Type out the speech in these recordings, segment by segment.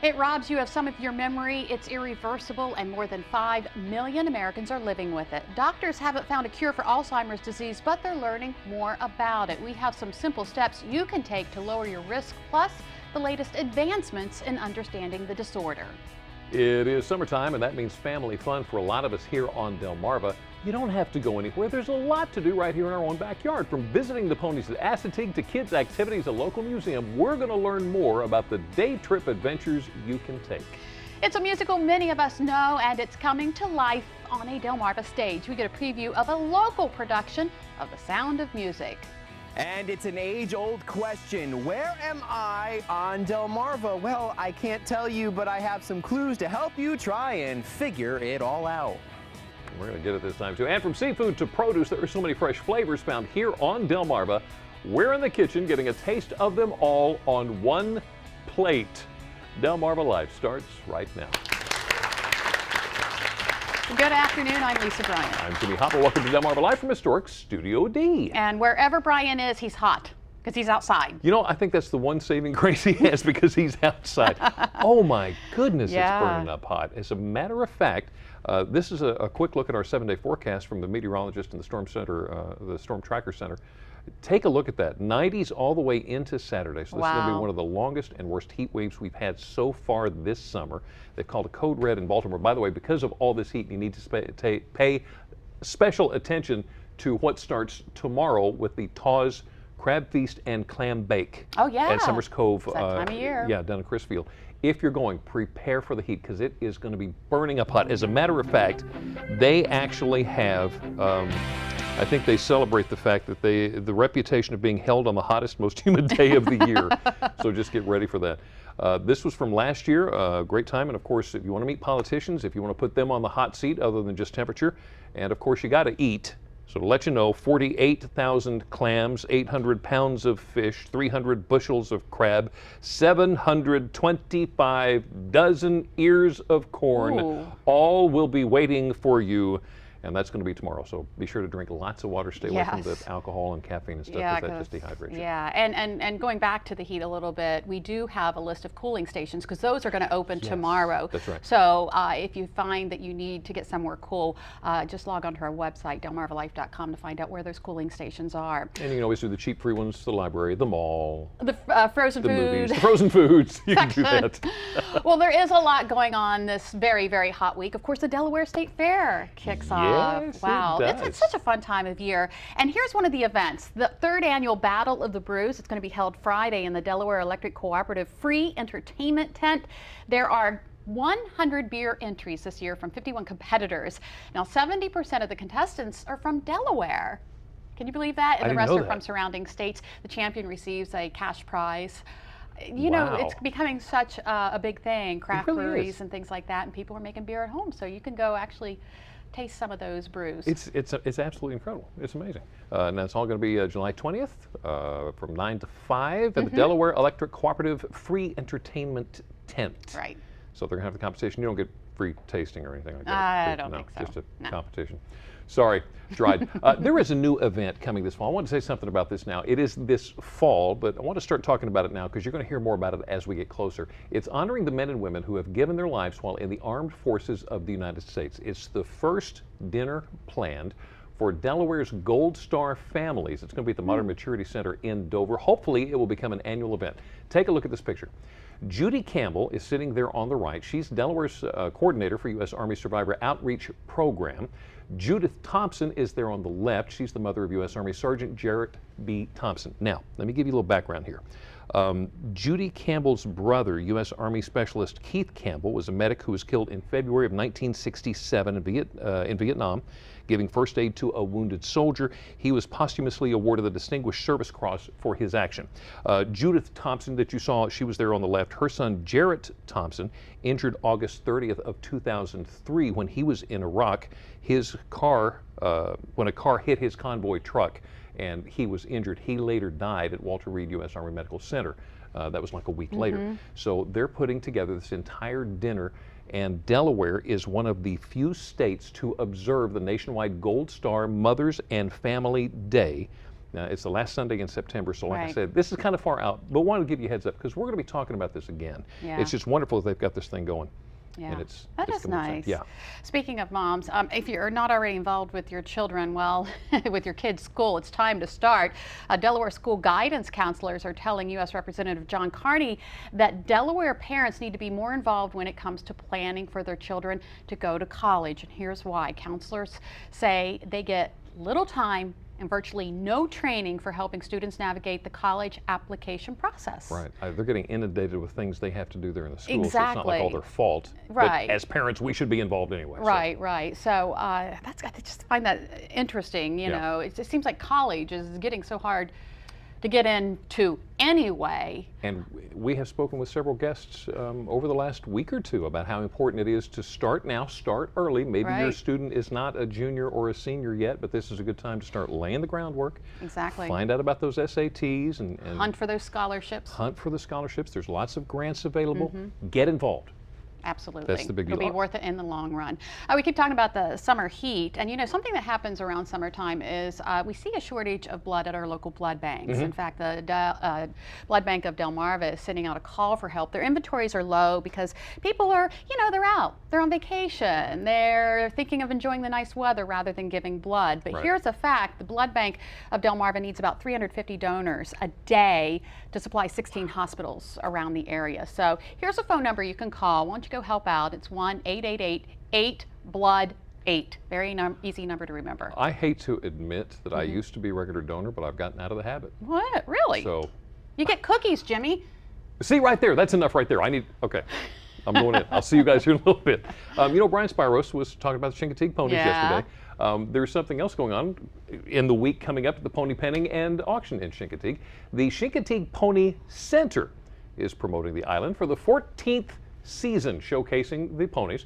It robs you of some of your memory. It's irreversible, and more than 5 million Americans are living with it. Doctors haven't found a cure for Alzheimer's disease, but they're learning more about it. We have some simple steps you can take to lower your risk, plus the latest advancements in understanding the disorder. It is summertime, and that means family fun for a lot of us here on Delmarva. You don't have to go anywhere. There's a lot to do right here in our own backyard. From visiting the ponies at Assateague to kids' activities at a local museum, we're going to learn more about the day trip adventures you can take. It's a musical many of us know, and it's coming to life on a Delmarva stage. We get a preview of a local production of The Sound of Music. And it's an age-old question. Where am I on Delmarva? Well, I can't tell you, but I have some clues to help you try and figure it all out. We're going to get it this time, too. And from seafood to produce, there are so many fresh flavors found here on Delmarva. We're in the kitchen getting a taste of them all on one plate. Delmarva Life starts right now. Good afternoon, I'm Lisa Bryan. I'm Jimmy Hopper. Welcome to Delmarva Live from Historic Studio D. And wherever Brian is, he's hot, because he's outside. You know, I think that's the one saving grace he has, because he's outside. Oh my goodness, Yeah. It's burning up hot. As a matter of fact, this is a quick look at our 7-day forecast from the meteorologist in the Storm Center, the Storm Tracker Center. Take a look at that. 90s all the way into Saturday. So this is going to be one of the longest and worst heat waves we've had so far this summer. They've called a code red in Baltimore. By the way, because of all this heat, you need to pay special attention to what starts tomorrow with the Tawes Crab Feast and Clam Bake. Oh, yeah. At Summers Cove. It's that time of year. Yeah, down in Crisfield. If you're going, prepare for the heat, because it is going to be burning up hot. As a matter of fact, they actually have, I think they celebrate the fact that the reputation of being held on the hottest, most humid day of the year. So just get ready for that. This was from last year, a great time. And of course, if you want to meet politicians, if you want to put them on the hot seat other than just temperature, and of course you got to eat. So to let you know, 48,000 clams, 800 pounds of fish, 300 bushels of crab, 725 dozen ears of corn, Ooh. all will be waiting for you. And that's going to be tomorrow. So be sure to drink lots of water. Stay away from the alcohol and caffeine and stuff, because that just dehydrates you. Yeah, and going back to the heat a little bit, we do have a list of cooling stations, because those are going to open tomorrow. That's right. So if you find that you need to get somewhere cool, just log on to our website, delmarvalife.com, to find out where those cooling stations are. And you can always do the cheap free ones, the library, the mall, The frozen the food. movies, the frozen foods. You can do that. Well, there is a lot going on this very, very hot week. Of course, the Delaware State Fair kicks off. Yes, wow, it it's such a fun time of year. And here's one of the events, the 3rd annual Battle of the Brews. It's going to be held Friday in the Delaware Electric Cooperative Free Entertainment Tent. There are 100 beer entries this year from 51 competitors. Now, 70% of the contestants are from Delaware. Can you believe that? And the rest are from surrounding states. The champion receives a cash prize. You know, it's becoming such a big thing, craft breweries and things like that, and people are making beer at home, so you can go actually taste some of those brews. It's absolutely incredible. It's amazing. And that's all going to be July 20th from 9 to 5 at the Delaware Electric Cooperative Free Entertainment Tent. Right. So they're going to have the competition. You don't get free tasting or anything like that. I don't think so. Just a competition. Sorry, dried. There is a new event coming this fall. I want to say something about this now. It is this fall, but I want to start talking about it now, because you're going to hear more about it as we get closer. It's honoring the men and women who have given their lives while in the armed forces of the United States. It's the first dinner planned for Delaware's Gold Star families. It's going to be at the Modern Maturity Center in Dover. Hopefully, it will become an annual event. Take a look at this picture. Judy Campbell is sitting there on the right. She's Delaware's coordinator for U.S. Army Survivor Outreach Program. Judith Thompson is there on the left. She's the mother of U.S. Army Sergeant Jarrett B. Thompson. Now, let me give you a little background here. Judy Campbell's brother, U.S. Army Specialist Keith Campbell, was a medic who was killed in February of 1967 in Vietnam, giving first aid to a wounded soldier. He was posthumously awarded the Distinguished Service Cross for his action. Judith Thompson that you saw, she was there on the left. Her son, Jarrett Thompson, injured August 30th of 2003 when he was in Iraq. His car, when a car hit his convoy truck, and he was injured. He later died at Walter Reed U.S. Army Medical Center. That was like a week later. So they're putting together this entire dinner, and Delaware is one of the few states to observe the nationwide Gold Star Mothers and Family Day. Now, it's the last Sunday in September, so like I Right. said, this is kind of far out, but wanted to give you a heads up because we're going to be talking about this again. Yeah. It's just wonderful that they've got this thing going. Yeah, And it's that is coming soon. nice. Yeah. Speaking of moms, if you're not already involved with your children, well, with your kids' school, it's time to start. Delaware school guidance counselors are telling U.S. Representative John Carney that Delaware parents need to be more involved when it comes to planning for their children to go to college. And here's why. Counselors say they get little time and virtually no training for helping students navigate the college application process. Right. They're getting inundated with things they have to do there in the school, so it's not like Exactly. all their fault. Right. But as parents, we should be involved anyway. so. Right, right. So I just find that interesting. You Yeah. know, it just seems like college is getting so hard to get into anyway. And we have spoken with several guests over the last week or two about how important it is to start now, start early. Maybe your Right. student is not a junior or a senior yet, but this is a good time to start laying the groundwork. Exactly. Find out about those SATs and Hunt for those scholarships. hunt for the scholarships. There's lots of grants available. Mm-hmm. Get involved. Absolutely. That's the big It'll deal. be worth it in the long run. We keep talking about the summer heat, and you know, something that happens around summertime is we see a shortage of blood at our local blood banks. Mm-hmm. In fact, the Blood Bank of Delmarva is sending out a call for help. Their inventories are low because people are, you know, they're out, they're on vacation, they're thinking of enjoying the nice weather rather than giving blood. But Right. here's a fact, the Blood Bank of Delmarva needs about 350 donors a day to supply 16 hospitals around the area. So here's a phone number you can call. Why don't you go help out? It's 1-888-8-BLOOD-8. Very easy number to remember. I hate to admit that Mm-hmm. I used to be a regular donor, but I've gotten out of the habit. What? Really? So, You get cookies, Jimmy. see right there, that's enough right there. Okay. I'm going in. I'll see you guys here in a little bit. You know, Brian Spiros was talking about the Chincoteague ponies Yeah. yesterday. There's something else going on in the week coming up at the Pony Penning and auction in Chincoteague. The Chincoteague Pony Center is promoting the island for the 14th season, showcasing the ponies.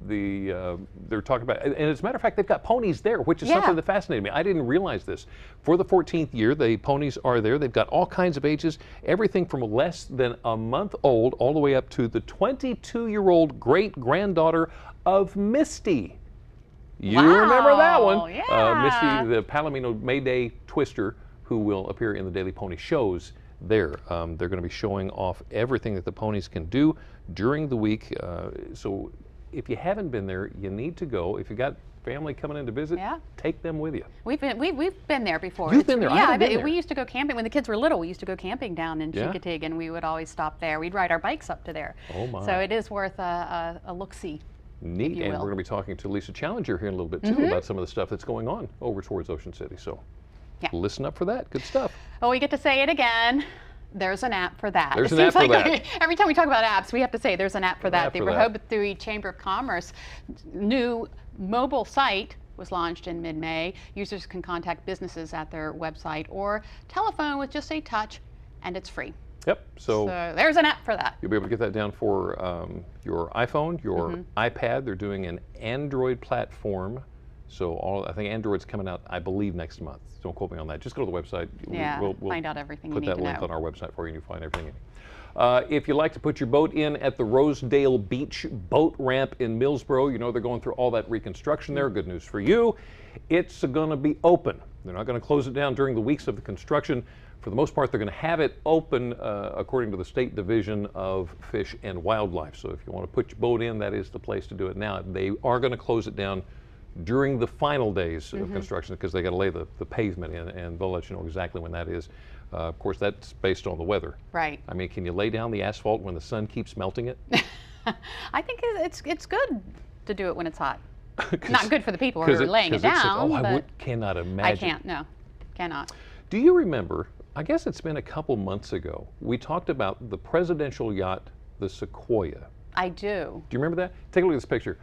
They're talking about, and as a matter of fact, they've got ponies there, which is Yeah. something that fascinated me. I didn't realize this. For the 14th year, the ponies are there. They've got all kinds of ages, everything from less than a month old all the way up to the 22-year-old great-granddaughter of Misty. You remember that one. Wow, yeah. Misty, the Palomino Mayday Twister, who will appear in the Daily Pony shows there. They're going to be showing off everything that the ponies can do during the week. So if you haven't been there, you need to go. If you got family coming in to visit, Yeah. take them with you. We've been there before. You've been there. I Yeah, haven't been there. we used to go camping when the kids were little. We used to go camping down in Yeah. Chincoteague, and we would always stop there. We'd ride our bikes up to there. Oh, my. So it is worth a look-see. Neat. you And will. we're going to be talking to Lisa Challenger here in a little bit, too, about some of the stuff that's going on over towards Ocean City. So Yeah. listen up for that. Good stuff. Oh, we get to say it again. There's an app for that. There's It an app seems for like that. every time we talk about apps, we have to say there's an app for that. app The for that. Rehoboth Dewey Chamber of Commerce new mobile site was launched in mid-May. Users can contact businesses at their website or telephone with just a touch, and it's free. Yep. So there's an app for that. You'll be able to get that down for your iPhone, your iPad. They're doing an Android platform. So I think Android's coming out, I believe, next month. Don't quote me on that. Just go to the website. Yeah, We'll find out everything you put need that to link know. on our website for you, and you find everything you need. If you like to put your boat in at the Rosedale Beach boat ramp in Millsboro, you know they're going through all that reconstruction there. Good news for you. It's going to be open. They're not going to close it down during the weeks of the construction. For the most part, they're going to have it open according to the State Division of Fish and Wildlife. So if you want to put your boat in, that is the place to do it now. They are going to close it down during the final days of construction because they got to lay the pavement in, and they'll let you know exactly when that is. Of course, that's based on the weather. Right. I mean, can you lay down the asphalt when the sun keeps melting it? I think it's good to do it when it's hot. Not good for the people who 'Cause are laying it 'cause it's- down. oh, I but cannot imagine. I can't. No, cannot. Do you remember, I guess it's been a couple months ago, we talked about the presidential yacht, the Sequoia. I do. Do you remember that? Take a look at this picture.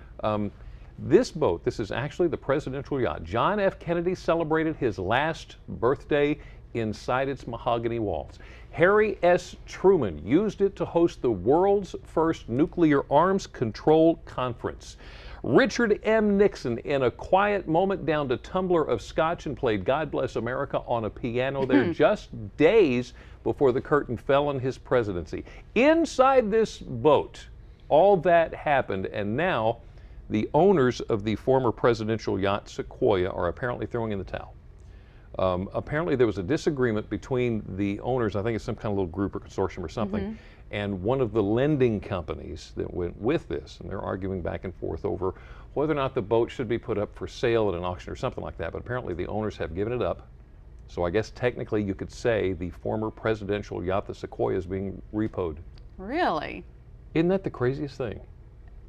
This boat, this is actually the presidential yacht. John F. Kennedy celebrated his last birthday inside its mahogany walls. Harry S. Truman used it to host the world's first nuclear arms control conference. Richard M. Nixon, in a quiet moment, downed a tumbler of scotch and played God Bless America on a piano there just days before the curtain fell on his presidency. Inside this boat, all that happened, and now the owners of the former presidential yacht Sequoia are apparently throwing in the towel. Apparently there was a disagreement between the owners, I think it's some kind of little group or consortium or something, and one of the lending companies that went with this, and they're arguing back and forth over whether or not the boat should be put up for sale at an auction or something like that, but apparently the owners have given it up. So I guess technically you could say the former presidential yacht, the Sequoia, is being repoed. Really? Isn't that the craziest thing?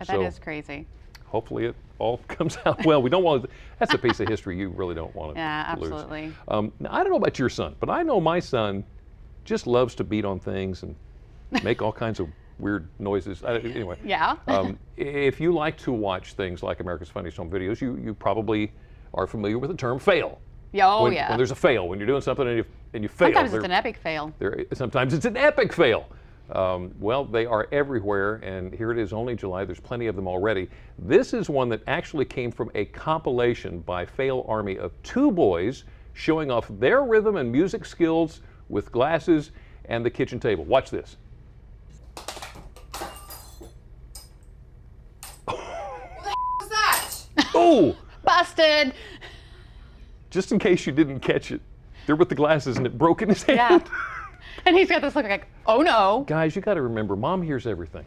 That is crazy. Hopefully it all comes out well. We don't want to, that's a piece of history you really don't want to Yeah, lose. absolutely. Now, I don't know about your son, but I know my son just loves to beat on things and make all kinds of weird noises. Anyway. Yeah. If you like to watch things like America's Funniest Home Videos, you probably are familiar with the term fail. Oh, when, yeah. when there's a fail, when you're doing something and you fail. Sometimes it's an epic fail. Sometimes it's an epic fail. Well, they are everywhere, and here it is, only July. There's plenty of them already. This is one that actually came from a compilation by Fail Army of 2 boys showing off their rhythm and music skills with glasses and the kitchen table. Watch this. What was that? Oh! Busted! Just in case you didn't catch it, they're with the glasses and it broke in his hand. Yeah. And he's got this look like, oh no. Guys, you got to remember, Mom hears everything.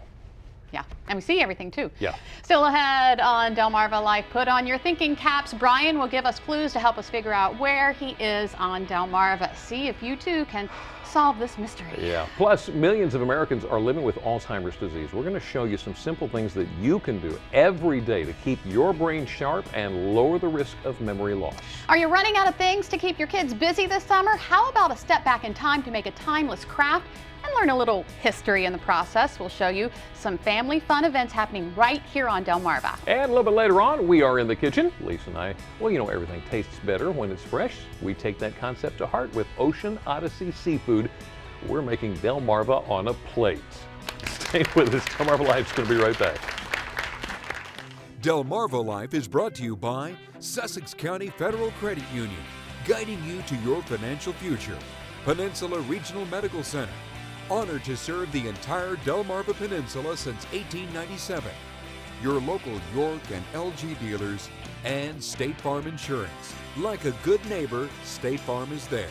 Yeah, and we see everything too. Yeah. Still ahead on Delmarva Life, put on your thinking caps. Brian will give us clues to help us figure out where he is on Delmarva. See if you too can solve this mystery. Yeah. Plus, millions of Americans are living with Alzheimer's disease. We're going to show you some simple things that you can do every day to keep your brain sharp and lower the risk of memory loss. Are you running out of things to keep your kids busy this summer? How about a step back in time to make a timeless craft and learn a little history in the process? We'll show you some family fun events happening right here on Delmarva. And a little bit later on, we are in the kitchen. Lisa and I, well, you know, everything tastes better when it's fresh. We take that concept to heart with Ocean Odyssey Seafood. We're making Delmarva on a plate. Stay with us. Delmarva Life's going to be right back. Delmarva Life is brought to you by Sussex County Federal Credit Union, guiding you to your financial future. Peninsula Regional Medical Center, honored to serve the entire Delmarva Peninsula since 1897. Your local York and LG dealers, and State Farm Insurance. Like a good neighbor, State Farm is there.